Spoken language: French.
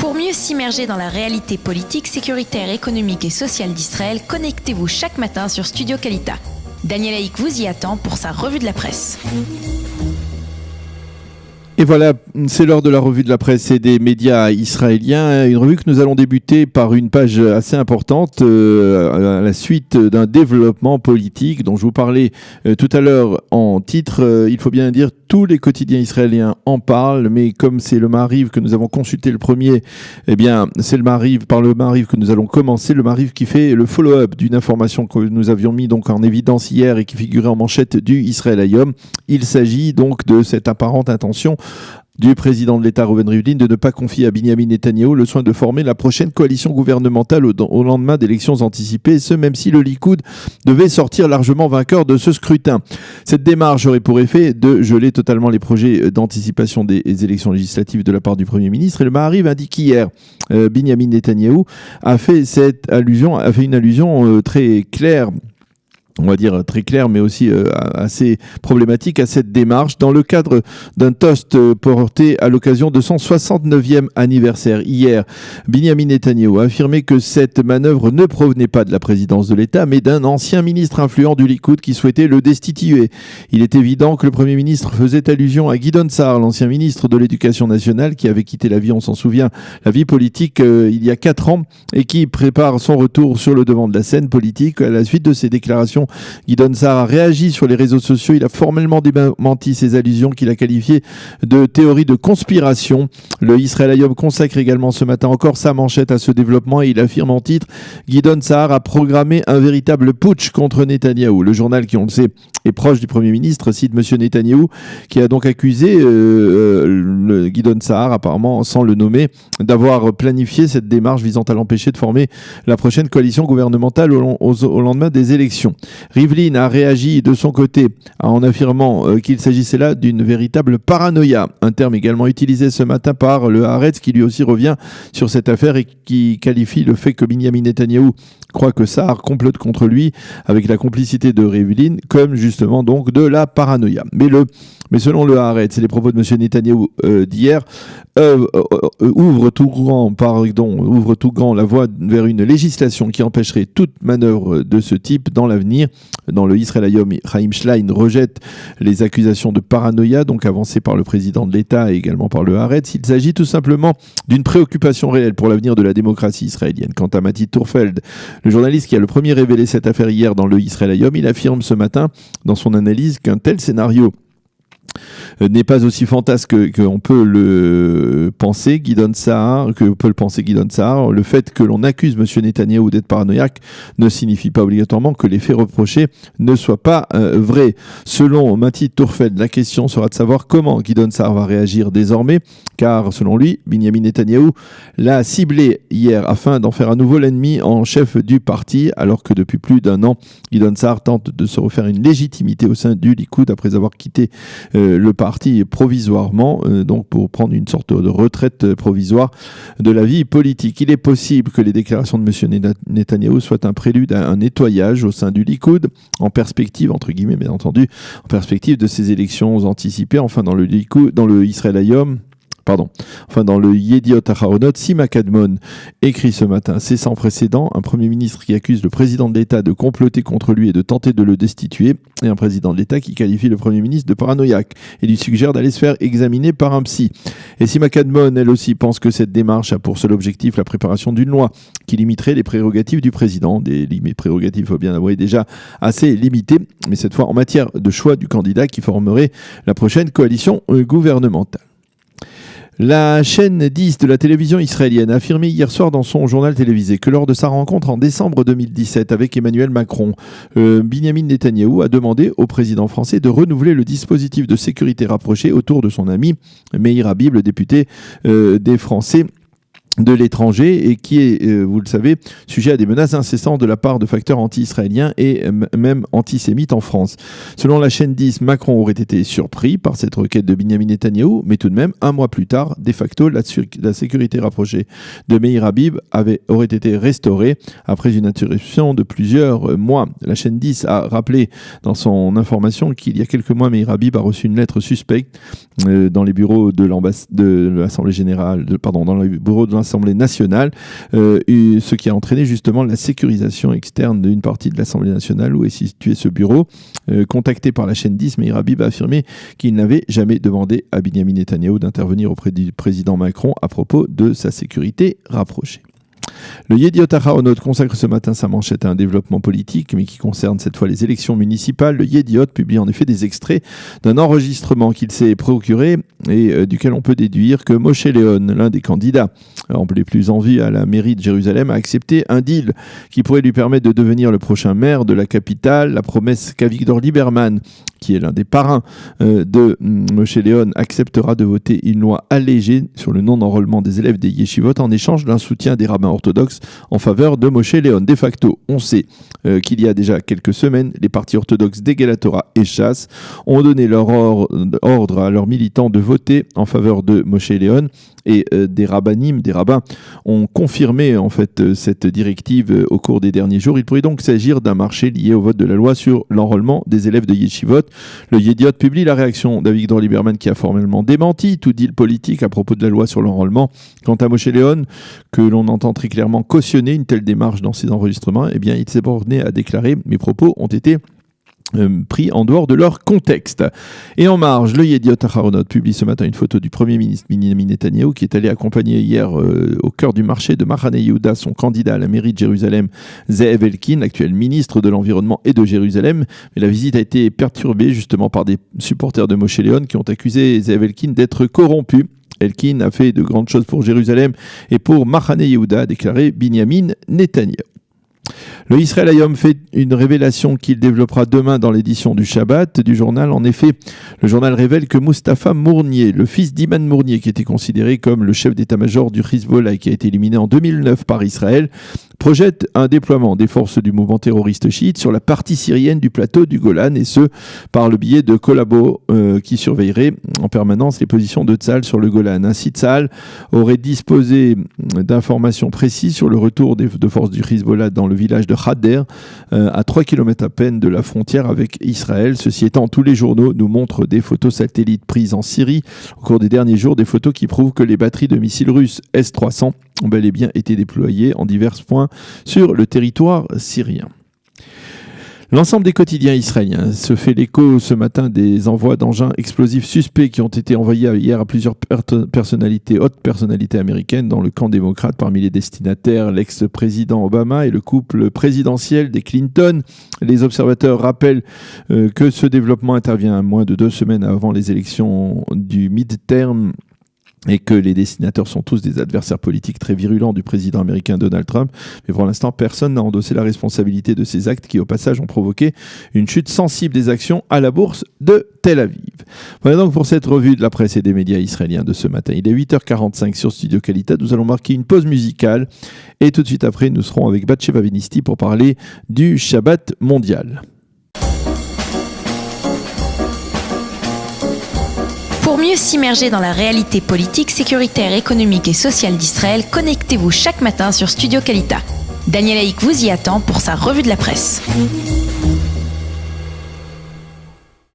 Pour mieux s'immerger dans la réalité politique, sécuritaire, économique et sociale d'Israël, connectez-vous chaque matin sur Studio Kalita. Daniel Haïk vous y attend pour sa revue de la presse. Et voilà, c'est l'heure de la revue de la presse et des médias israéliens. Une revue que nous allons débuter par une page assez importante à la suite d'un développement politique dont je vous parlais tout à l'heure en titre. Il faut bien dire, tous les quotidiens israéliens en parlent, mais comme c'est le Maariv que nous avons consulté le premier, eh bien, c'est le Maariv que nous allons commencer. Le Maariv qui fait le follow-up d'une information que nous avions mis donc en évidence hier et qui figurait en manchette du Israël Hayom. Il s'agit donc de cette apparente intention du président de l'État Reuven Rivlin de ne pas confier à Binyamin Netanyahou le soin de former la prochaine coalition gouvernementale au lendemain d'élections anticipées, ce même si le Likoud devait sortir largement vainqueur de ce scrutin. Cette démarche aurait pour effet de geler totalement les projets d'anticipation des élections législatives de la part du Premier ministre. Et le Maariv indique hier, Binyamin Netanyahou a fait une allusion très claire, on va dire très clair, mais aussi assez problématique à cette démarche dans le cadre d'un toast porté à l'occasion de son 69e anniversaire. Hier, Binyamin Netanyahou a affirmé que cette manœuvre ne provenait pas de la présidence de l'État, mais d'un ancien ministre influent du Likoud qui souhaitait le destituer. Il est évident que le Premier ministre faisait allusion à Gideon Sa'ar, l'ancien ministre de l'Éducation nationale, qui avait quitté la vie, on s'en souvient, la vie politique il y a 4 ans et qui prépare son retour sur le devant de la scène politique à la suite de ses déclarations. Gideon Sa'ar a réagi sur les réseaux sociaux. Il a formellement démenti ces allusions qu'il a qualifiées de théorie de conspiration. Le Israël Hayom consacre également ce matin encore sa manchette à ce développement et il affirme en titre: Gideon Sa'ar a programmé un véritable putsch contre Netanyahou. Le journal, qui on le sait est proche du Premier ministre, cite M. Netanyahou, qui a donc accusé Gideon Sa'ar, apparemment sans le nommer, d'avoir planifié cette démarche visant à l'empêcher de former la prochaine coalition gouvernementale au lendemain des élections. Rivlin a réagi de son côté en affirmant qu'il s'agissait là d'une véritable paranoïa, un terme également utilisé ce matin par le Haaretz qui lui aussi revient sur cette affaire et qui qualifie le fait que Binyamin Netanyahou croit que Sa'ar complote contre lui avec la complicité de Rivlin comme justement donc de la paranoïa. Mais selon le Haaretz, les propos de M. Netanyahou d'hier ouvrent tout grand la voie vers une législation qui empêcherait toute manœuvre de ce type dans l'avenir. Dans le Israël Hayom, Chaim Schlein rejette les accusations de paranoïa donc avancées par le président de l'État et également par le Haaretz. Il s'agit tout simplement d'une préoccupation réelle pour l'avenir de la démocratie israélienne. Quant à Mati Turfeld, le journaliste qui a le premier révélé cette affaire hier dans le Israël Hayom, il affirme ce matin dans son analyse qu'un tel scénario n'est pas aussi fantasque qu'on peut le penser Gideon Sa'ar. Le fait que l'on accuse M. Netanyahou d'être paranoïaque ne signifie pas obligatoirement que les faits reprochés ne soient pas vrais. Selon Mati Turfeld, la question sera de savoir comment Gideon Sa'ar va réagir désormais, car selon lui, Binyamin Netanyahou l'a ciblé hier afin d'en faire à nouveau l'ennemi en chef du parti, alors que depuis plus d'un an, Gideon Sa'ar tente de se refaire une légitimité au sein du Likoud après avoir quitté le parti provisoirement, donc pour prendre une sorte de retraite provisoire de la vie politique. Il est possible que les déclarations de M. Netanyahou soient un prélude à un nettoyage au sein du Likoud, en perspective, entre guillemets bien entendu, en perspective de ces élections anticipées, dans le Israël Hayom. Dans le Yediot Aharonot, Sima Kadmon écrit ce matin: c'est sans précédent, un Premier ministre qui accuse le président de l'État de comploter contre lui et de tenter de le destituer, et un président de l'État qui qualifie le Premier ministre de paranoïaque et lui suggère d'aller se faire examiner par un psy. Et Sima Kadmon, elle aussi, pense que cette démarche a pour seul objectif la préparation d'une loi qui limiterait les prérogatives du président, des prérogatives, il faut bien avouer, déjà assez limitées, mais cette fois en matière de choix du candidat qui formerait la prochaine coalition gouvernementale. La chaîne 10 de la télévision israélienne a affirmé hier soir dans son journal télévisé que lors de sa rencontre en décembre 2017 avec Emmanuel Macron, Binyamin Netanyahou a demandé au président français de renouveler le dispositif de sécurité rapproché autour de son ami Meir Habib, le député des Français de l'étranger et qui est, vous le savez, sujet à des menaces incessantes de la part de facteurs anti-israéliens et même antisémites en France. Selon la chaîne 10, Macron aurait été surpris par cette requête de Binyamin Netanyahou, mais tout de même, un mois plus tard, de facto, la sécurité rapprochée de Meir Habib aurait été restaurée après une interruption de plusieurs mois. La chaîne 10 a rappelé dans son information qu'il y a quelques mois, Meir Habib a reçu une lettre suspecte dans les bureaux de l'Assemblée générale, dans les bureaux de l'Assemblée l'Assemblée nationale, ce qui a entraîné justement la sécurisation externe d'une partie de l'Assemblée nationale où est situé ce bureau. Contacté par la chaîne 10, Meir Habib a affirmé qu'il n'avait jamais demandé à Binyamin Netanyahou d'intervenir auprès du président Macron à propos de sa sécurité rapprochée. Le Yediot Aharonot consacre ce matin sa manchette à un développement politique, mais qui concerne cette fois les élections municipales. Le Yediot publie en effet des extraits d'un enregistrement qu'il s'est procuré et duquel on peut déduire que Moshe Léon, l'un des candidats les plus en vue à la mairie de Jérusalem, a accepté un deal qui pourrait lui permettre de devenir le prochain maire de la capitale. La promesse qu'Avigdor Lieberman, qui est l'un des parrains de Moshe Léon, acceptera de voter une loi allégée sur le non-enrôlement des élèves des yeshivot en échange d'un soutien des rabbins orthodoxes en faveur de Moshe Léon. De facto, on sait qu'il y a déjà quelques semaines, les partis orthodoxes d'Egel Torah et Shas ont donné leur ordre à leurs militants de voter en faveur de Moshe Léon. Et des rabbins ont confirmé en fait cette directive au cours des derniers jours. Il pourrait donc s'agir d'un marché lié au vote de la loi sur l'enrôlement des élèves de yeshivot. Le Yediot publie la réaction d'Avigdor Lieberman qui a formellement démenti tout deal politique à propos de la loi sur l'enrôlement. Quant à Moshe Léon, que l'on entend très clairement cautionner une telle démarche dans ses enregistrements, eh bien il s'est borné à déclarer « Mes propos ont été pris en dehors de leur contexte ». Et en marge, le Yediot Aharonot publie ce matin une photo du Premier ministre Binyamin Netanyahou qui est allé accompagner hier au cœur du marché de Machane Yehuda son candidat à la mairie de Jérusalem, Ze'ev Elkin, l'actuel ministre de l'Environnement et de Jérusalem. Mais la visite a été perturbée justement par des supporters de Moshe Léon qui ont accusé Ze'ev Elkin d'être corrompu. Elkin a fait de grandes choses pour Jérusalem et pour Machane Yehuda, a déclaré Binyamin Netanyahou. Le Israël Hayom fait une révélation qu'il développera demain dans l'édition du Shabbat du journal. En effet, le journal révèle que Mustapha Mournier, le fils d'Iman Mournier, qui était considéré comme le chef d'état-major du Hezbollah et qui a été éliminé en 2009 par Israël, projette un déploiement des forces du mouvement terroriste chiite sur la partie syrienne du plateau du Golan, et ce, par le biais de collabos qui surveilleraient en permanence les positions de Tzahal sur le Golan. Ainsi, Tzahal aurait disposé d'informations précises sur le retour de forces du Hezbollah dans le village de Hadder, à 3 km à peine de la frontière avec Israël. Ceci étant, tous les journaux nous montrent des photos satellites prises en Syrie au cours des derniers jours, des photos qui prouvent que les batteries de missiles russes S-300 ont bel et bien été déployées en divers points sur le territoire syrien. L'ensemble des quotidiens israéliens se fait l'écho ce matin des envois d'engins explosifs suspects qui ont été envoyés hier à plusieurs hautes personnalités américaines dans le camp démocrate. Parmi les destinataires, l'ex-président Obama et le couple présidentiel des Clinton. Les observateurs rappellent que ce développement intervient moins de 2 semaines avant les élections du mid-term et que les destinataires sont tous des adversaires politiques très virulents du président américain Donald Trump. Mais pour l'instant, personne n'a endossé la responsabilité de ces actes qui, au passage, ont provoqué une chute sensible des actions à la bourse de Tel Aviv. Voilà donc pour cette revue de la presse et des médias israéliens de ce matin. Il est 8h45 sur Studio Kalita. Nous allons marquer une pause musicale et tout de suite après, nous serons avec Batsheva Vinisti pour parler du Shabbat mondial. Pour mieux s'immerger dans la réalité politique, sécuritaire, économique et sociale d'Israël, connectez-vous chaque matin sur Studio Kalita. Daniel Haïk vous y attend pour sa revue de la presse.